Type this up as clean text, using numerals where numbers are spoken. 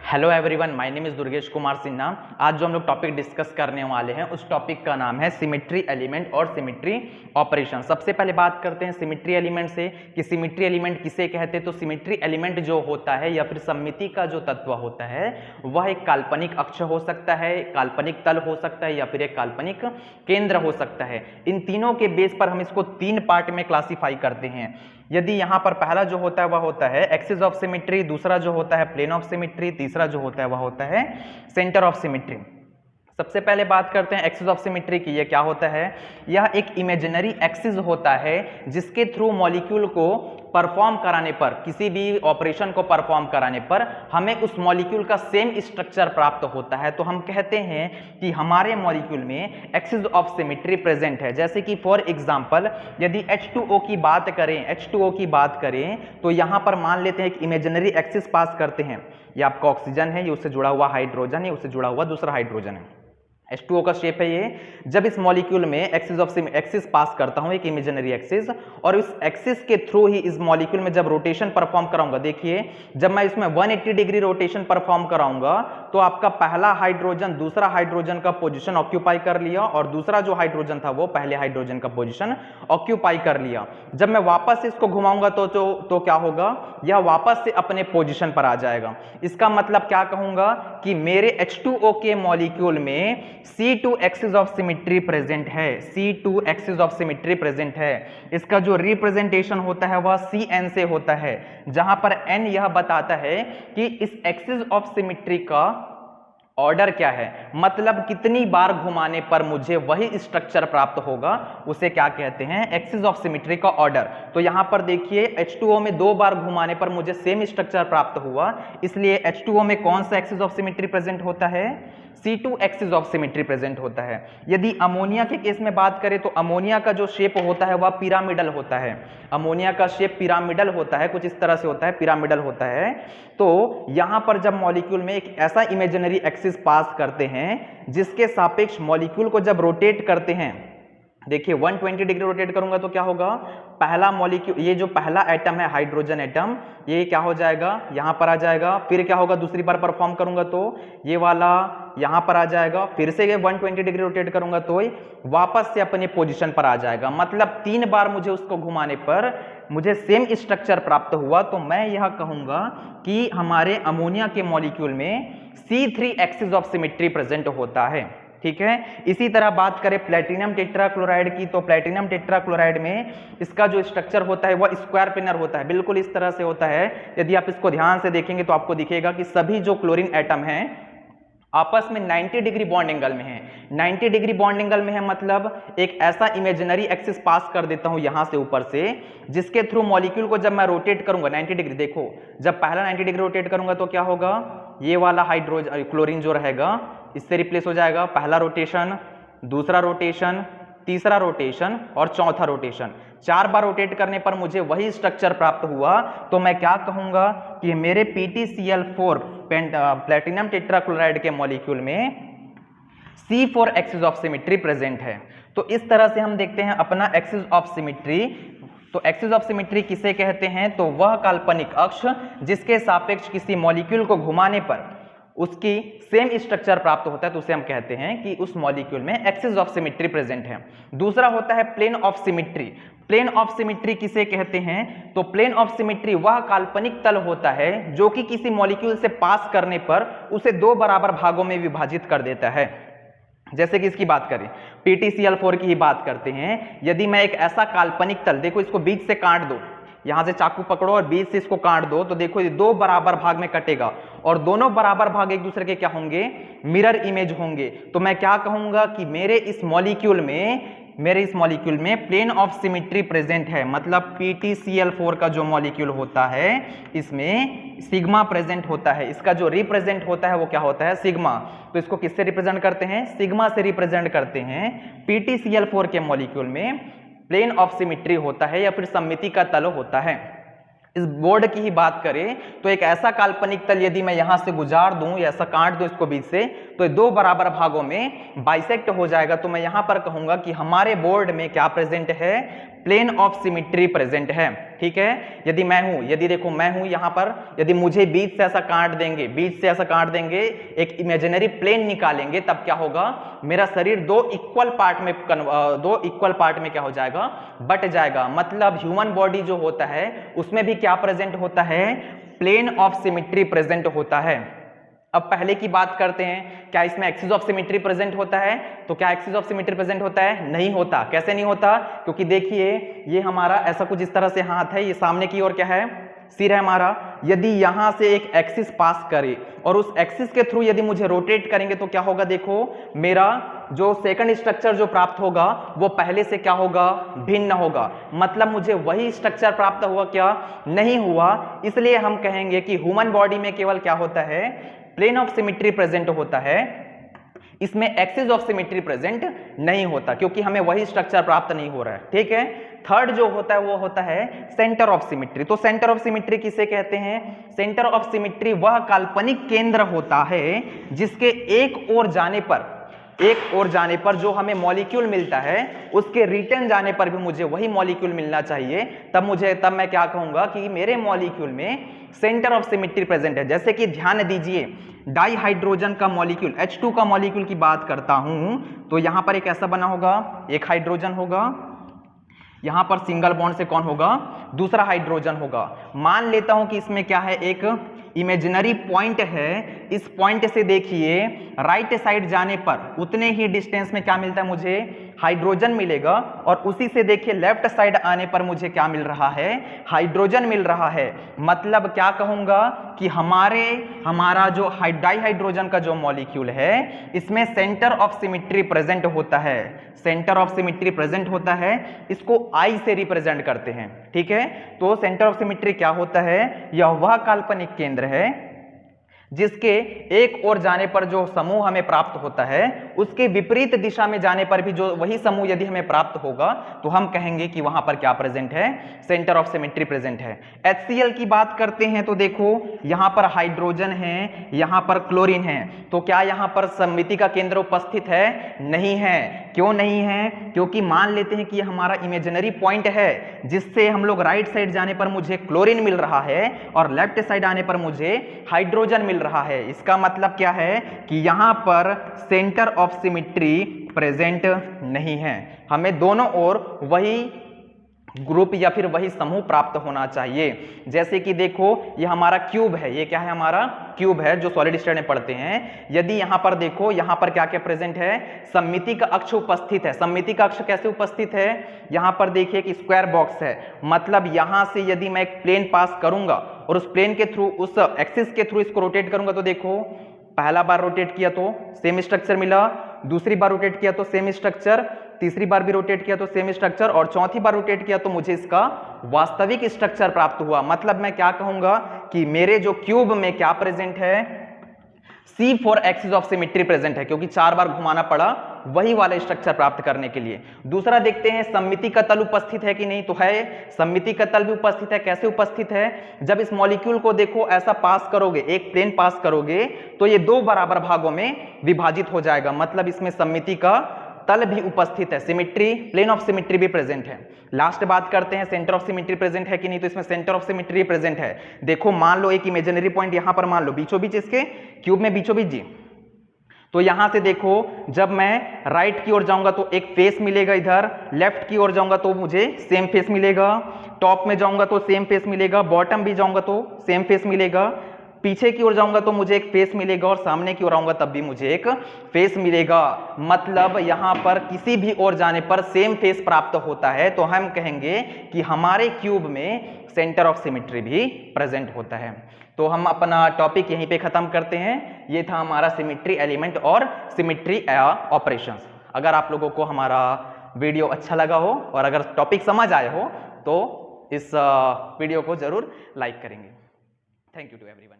Hello everyone, my name is Durgesh Kumar Sinha. आज जो हम लोग टॉपिक डिस्कस करने वाले हैं उस टॉपिक का नाम है सिमेट्री एलिमेंट और सिमेट्री ऑपरेशन। सबसे पहले बात करते हैं सिमेट्री एलिमेंट से कि सिमेट्री एलिमेंट किसे कहते हैं। तो सिमेट्री एलिमेंट जो होता है या फिर सममिति का जो तत्व होता है वह एक काल्पनिक अक्ष हो सकता है, काल्पनिक तल हो सकता है या फिर एक काल्पनिक केंद्र हो सकता है। इन तीनों के बेस पर हम इसको तीन पार्ट में क्लासिफाई करते हैं। यदि यहाँ पर पहला जो होता है वह होता है एक्सिस ऑफ सिमेट्री, दूसरा जो होता है प्लेन ऑफ सिमेट्री, तीसरा जो होता है वह होता है सेंटर ऑफ सिमेट्री। सबसे पहले बात करते हैं एक्सिस ऑफ सिमेट्री की। यह क्या होता है? यह एक इमेजिनरी एक्सिस होता है जिसके थ्रू मॉलिक्यूल को परफॉर्म कराने पर, किसी भी ऑपरेशन को परफॉर्म कराने पर हमें उस मॉलिक्यूल का सेम स्ट्रक्चर प्राप्त होता है। तो हम कहते हैं कि हमारे मॉलिक्यूल में एक्सिस ऑफ सिमेट्री प्रेजेंट है। जैसे कि फॉर एग्जांपल यदि H2O की बात करें तो यहाँ पर मान लेते हैं एक इमेजिनरी एक्सिस पास करते हैं। ये आपका ऑक्सीजन है, ये उससे जुड़ा हुआ हाइड्रोजन है, उससे जुड़ा हुआ दूसरा हाइड्रोजन है। H2O का शेप है ये। जब इस मॉलिक्यूल में एक्सिस पास करता हूं, एक इमेजिनरी एक्सिस, और इस एक्सिस के थ्रू ही इस मॉलिक्यूल में जब रोटेशन परफॉर्म कराऊंगा, देखिए जब मैं इसमें 180 डिग्री रोटेशन परफॉर्म कराऊंगा तो आपका पहला हाइड्रोजन दूसरा हाइड्रोजन का पोजीशन ऑक्यूपाई कर लिया और दूसरा जो हाइड्रोजन था वो पहले हाइड्रोजन का पोजीशन ऑक्यूपाई कर लिया। जब मैं वापस इसको घुमाऊंगा तो क्या होगा? यह वापस से अपने पोजीशन पर आ जाएगा। इसका मतलब क्या कहूंगा कि मेरे H2O के मॉलिक्यूल में C2 axis of symmetry present है। C2 axis of symmetry present है। इसका जो रिप्रेजेंटेशन होता है वह Cn से होता है, जहां पर n यह बताता है कि इस एक्सिस ऑफ सिमेट्री का ऑर्डर क्या है, मतलब कितनी बार घुमाने पर मुझे वही स्ट्रक्चर प्राप्त होगा, उसे क्या कहते हैं? एक्सिस ऑफ सिमेट्री का ऑर्डर। तो यहां पर देखिए H2O में 2 बार घुमाने पर मुझे सेम स्ट्रक्चर प्राप्त हुआ, इसलिए H2O में कौन सा एक्सिस ऑफ सिमेट्री प्रेजेंट होता है? C2 axis of symmetry present होता है। यदि अमोनिया के केस में बात करें तो अमोनिया का जो शेप होता है वह पिरामिडल होता है। अमोनिया का शेप पिरामिडल होता है, कुछ इस तरह से होता है, पिरामिडल होता है। तो यहां पर जब मॉलिक्यूल में एक ऐसा इमेजिनरी एक्सिस पास करते हैं जिसके सापेक्ष मॉलिक्यूल को जब रोटेट करते हैं, देखिए 120 डिग्री रोटेट करूंगा तो क्या होगा? पहला मॉलिक्यूल, ये जो पहला एटम है हाइड्रोजन एटम, ये क्या हो जाएगा? यहां पर आ जाएगा। फिर क्या होगा? दूसरी बार परफॉर्म करूंगा तो ये वाला यहां पर आ जाएगा। फिर से ये 120 डिग्री रोटेट करूंगा तो वापस से अपने पोजीशन पर आ जाएगा। मतलब 3 बार मुझे उसको घुमाने पर मुझे सेम स्ट्रक्चर प्राप्त हुआ। तो मैं यह कहूंगा कि हमारे अमोनिया के मॉलिक्यूल में C3 axis of symmetry present होता है। ठीक है। इसी तरह बात करें प्लेटिनम टेट्राक्लोराइड की, तो प्लेटिनम टेट्राक्लोराइड में इसका जो स्ट्रक्चर होता है वह स्क्वायर पिनर होता है, बिल्कुल इस तरह से होता है। यदि आप इसको ध्यान से देखेंगे तो आपको दिखेगा कि सभी जो क्लोरीन एटम हैं आपस में 90 डिग्री बॉन्ड एंगल में है। 90 डिग्री बॉन्ड एंगल में है, मतलब एक ऐसा इमेजिनरी एक्सिस पास कर देता हूं यहां से ऊपर से, जिसके थ्रू मॉलिक्यूल को जब मैं रोटेट करूंगा 90 डिग्री, देखो जब पहला 90 डिग्री रोटेट करूंगा तो क्या होगा? ये वाला हाइड्रोजन क्लोरीन जो रहेगा इससे रिप्लेस हो जाएगा। पहला रोटेशन, दूसरा रोटेशन, तीसरा रोटेशन और चौथा रोटेशन। 4 बार रोटेट करने पर मुझे वही स्ट्रक्चर प्राप्त हुआ। तो मैं क्या कहूंगा कि मेरे PtCl4 प्लेटिनम टेट्राक्लोराइड के मॉलिक्यूल में C4 axis of symmetry present है। तो इस तरह से हम देखते हैं अपना एक्सिस ऑफ सिमेट्री। तो एक्सिस ऑफ सिमेट्री किसे कहते हैं? तो वह काल्पनिक अक्ष जिसके सापेक्ष किसी मॉलिक्यूल को घुमाने पर उसकी सेम स्ट्रक्चर प्राप्त होता है, तो उसे हम कहते हैं कि उस मॉलिक्यूल में एक्सिस ऑफ सिमेट्री प्रेजेंट है। दूसरा होता है plane of symmetry. Plane of symmetry किसे कहते हैं? तो प्लेन ऑफ सिमेट्री वह काल्पनिक तल होता है जो कि किसी मॉलिक्यूल से पास करने पर उसे 2 बराबर भागों में विभाजित कर देता है। जैसे कि इसकी बात करें, PtCl4 की ही बात करते हैं। यदि मैं एक ऐसा काल्पनिक तल, देखो इसको बीच से काट दो, यहां से चाकू पकड़ो और बीच से इसको काट दो, तो देखो ये 2 बराबर भाग में कटेगा और दोनों बराबर भाग एक दूसरे के क्या होंगे? मिरर इमेज होंगे। तो मैं क्या कहूंगा कि मेरे इस मॉलिक्यूल में प्लेन ऑफ सिमेट्री प्रेजेंट है। मतलब PtCl4 का जो मॉलिक्यूल होता है इसमें सिग्मा प्रेजेंट होता है। इसका जो रिप्रेजेंट होता है वो क्या होता है? सिग्मा। तो इसको किससे रिप्रेजेंट करते हैं? सिग्मा से रिप्रेजेंट करते हैं। PtCl4 के मॉलिक्यूल में प्लेन ऑफ सिमेट्री होता है या फिर सममिति का तल होता है। इस बोर्ड की ही बात करें तो एक ऐसा काल्पनिक तल यदि मैं यहां से गुजार दूं या ऐसा काट दूं इसको बीच से, तो ये 2 बराबर भागों में बाइसेक्ट हो जाएगा। तो मैं यहां पर कहूंगा कि हमारे बोर्ड में क्या प्रेजेंट है? प्लेन ऑफ सिमिट्री प्रेजेंट है। ठीक है, यदि मैं हूं, यदि देखो मैं हूं यहां पर, यदि मुझे बीच से ऐसा काट देंगे, बीच से ऐसा काट देंगे, एक इमेजिनरी प्लेन निकालेंगे, तब क्या होगा, मेरा शरीर दो इक्वल पार्ट में क्या हो जाएगा, बट जाएगा। मतलब ह्यूमन बॉडी जो होता है उसमें भी क्या प्रेजेंट होता है, प्लेन ऑफ सिमिट्री प्रेजेंट होता है। अब पहले की बात करते हैं, क्या इसमें एक्सिस ऑफ सिमेट्री प्रेजेंट होता है? तो क्या एक्सिस ऑफ सिमेट्री प्रेजेंट होता है? नहीं होता। कैसे नहीं होता? क्योंकि देखिए ये हमारा ऐसा कुछ इस तरह से हाथ है, ये सामने की ओर क्या है, सिर है हमारा। यदि यहां से एक एक्सिस पास करे और उस एक्सिस के थ्रू यदि मुझे रोटेट करेंगे तो क्या होगा, देखो मेरा जो सेकंड स्ट्रक्चर जो प्राप्त होगा वो पहले से क्या होगा, भिन्न होगा। मतलब मुझे वही स्ट्रक्चर प्राप्त हुआ क्या, नहीं हुआ। इसलिए हम कहेंगे कि ह्यूमन बॉडी में केवल क्या होता है, प्लेन ऑफ सिमेट्री प्रेजेंट होता है, इसमें एक्सिस ऑफ सिमेट्री प्रेजेंट नहीं होता, क्योंकि हमें वही स्ट्रक्चर प्राप्त नहीं हो रहा है। ठीक है, थर्ड जो होता है वो होता है सेंटर ऑफ सिमेट्री। तो सेंटर ऑफ सिमेट्री किसे कहते हैं? सेंटर ऑफ सिमेट्री वह काल्पनिक केंद्र होता है जिसके एक ओर जाने पर जो हमें मॉलिक्यूल मिलता है उसके रिटर्न जाने पर भी मुझे वही मॉलिक्यूल मिलना चाहिए। तब मैं क्या कहूंगा कि मेरे मॉलिक्यूल में सेंटर ऑफ सिमेट्री प्रेजेंट है। जैसे कि ध्यान दीजिए, डाई हाइड्रोजन का मॉलिक्यूल H2 का मॉलिक्यूल की बात करता हूं तो यहां पर एक ऐसा बना होगा, एक हाइड्रोजन होगा, यहां पर सिंगल बॉन्ड से कौन होगा, दूसरा हाइड्रोजन होगा। मान लेता हूं कि इसमें क्या है, एक इमेजिनरी पॉइंट है। इस पॉइंट से देखिए राइट साइड जाने पर उतने ही डिस्टेंस में क्या मिलता है, मुझे हाइड्रोजन मिलेगा, और उसी से देखिए लेफ्ट साइड आने पर मुझे क्या मिल रहा है, हाइड्रोजन मिल रहा है। मतलब क्या कहूंगा कि हमारा जो डाई हाइड्रोजन का जो मॉलिक्यूल है इसमें सेंटर ऑफ सिमेट्री प्रेजेंट होता है। सेंटर ऑफ सिमेट्री प्रेजेंट होता है, इसको I से रिप्रेजेंट करते हैं। ठीक है, तो सेंटर ऑफ सिमेट्री क्या होता है, यह वह काल्पनिक केंद्र है जिसके एक ओर जाने पर जो समूह हमें प्राप्त होता है उसके विपरीत दिशा में जाने पर भी जो वही समूह यदि हमें प्राप्त होगा तो हम कहेंगे कि वहां पर क्या प्रेजेंट है, सेंटर ऑफ सिमेट्री प्रेजेंट है। HCl की बात करते हैं तो देखो यहां पर हाइड्रोजन है, यहां पर क्लोरीन है, तो क्या यहां पर सममिति का केंद्र उपस्थित है? नहीं है। क्यों नहीं है? क्योंकि मान लेते हैं कि यह हमारा इमेजिनरी पॉइंट है जिससे हम लोग राइट साइड जाने पर मुझे क्लोरीन मिल रहा है और लेफ्ट साइड आने पर मुझे हाइड्रोजन मिल रहा है। इसका मतलब क्या है कि यहां पर सेंटर ऑफ सिमेट्री प्रेजेंट नहीं है। हमें दोनों ओर वही ग्रुप या फिर वही समूह प्राप्त होना चाहिए। जैसे कि देखो ये हमारा क्यूब है, ये क्या है, हमारा क्यूब है जो सॉलिड स्टेट में पढ़ते हैं। यदि यहां पर देखो, यहां पर क्या क्या प्रेजेंट है, सममिति का अक्ष उपस्थित है। सममिति का अक्ष कैसे उपस्थित है, यहां पर देखिए कि स्क्वायर बॉक्स है। मतलब यहां से यदि मैं एक प्लेन पास करूंगा और उस प्लेन के थ्रू, उस एक्सिस के थ्रू इसको रोटेट करूंगा तो देखो पहला बार रोटेट किया तो सेम स्ट्रक्चर मिला, दूसरी बार रोटेट किया तो सेम स्ट्रक्चर, तीसरी बार भी रोटेट किया तो सेम स्ट्रक्चर, और चौथी बार रोटेट किया तो मुझे इसका वास्तविक स्ट्रक्चर प्राप्त हुआ। मतलब मैं क्या कहूंगा कि मेरे जो क्यूब में क्या प्रेजेंट है, C4 axis of symmetry present है, क्योंकि 4 बार घुमाना पड़ा वही वाला स्ट्रक्चर प्राप्त करने के लिए। दूसरा देखते हैं सममिति का तल उपस्थित है कि नहीं, तो है, सममिति का तल भी उपस्थित है। कैसे उपस्थित है, जब इस मॉलिक्यूल को देखो ऐसा पास करोगे, एक प्लेन पास करोगे तो ये दो बराबर भागों में विभाजित हो जाएगा। मतलब इसमें सममिति का तल भी उपस्थित है, सिमेट्री, प्लेन ऑफ सिमेट्री भी प्रेजेंट है। लास्ट बात करते हैं सेंटर ऑफ सिमेट्री प्रेजेंट है कि नहीं, तो इसमें सेंटर ऑफ सिमेट्री प्रेजेंट है। देखो मान लो एक इमेजिनरी पॉइंट यहां पर मान लो बीचों बीच, इसके क्यूब में बीचों बीच जी, तो यहां से देखो जब मैं राइट की ओर जाऊंगा तो एक फेस मिलेगा, इधर लेफ्ट की ओर जाऊंगा तो मुझे सेम फेस मिलेगा, टॉप में जाऊंगा तो सेम फेस मिलेगा, बॉटम भी जाऊंगा तो सेम फेस मिलेगा, पीछे की ओर जाऊंगा तो मुझे एक फेस मिलेगा, और सामने की ओर आऊंगा तब भी मुझे एक फेस मिलेगा। मतलब यहां पर किसी भी ओर जाने पर सेम फेस प्राप्त होता है, तो हम कहेंगे कि हमारे क्यूब में सेंटर ऑफ सिमेट्री भी प्रेजेंट होता है। तो हम अपना टॉपिक यहीं पे खत्म करते हैं। ये था हमारा सिमेट्री एलिमेंट और सिमेट्री ऑपरेशंस। अगर आप लोगों को हमारा वीडियो अच्छा लगा हो और अगर टॉपिक समझ आए हो तो इस वीडियो को जरूर लाइक करेंगे। Thank you to everyone.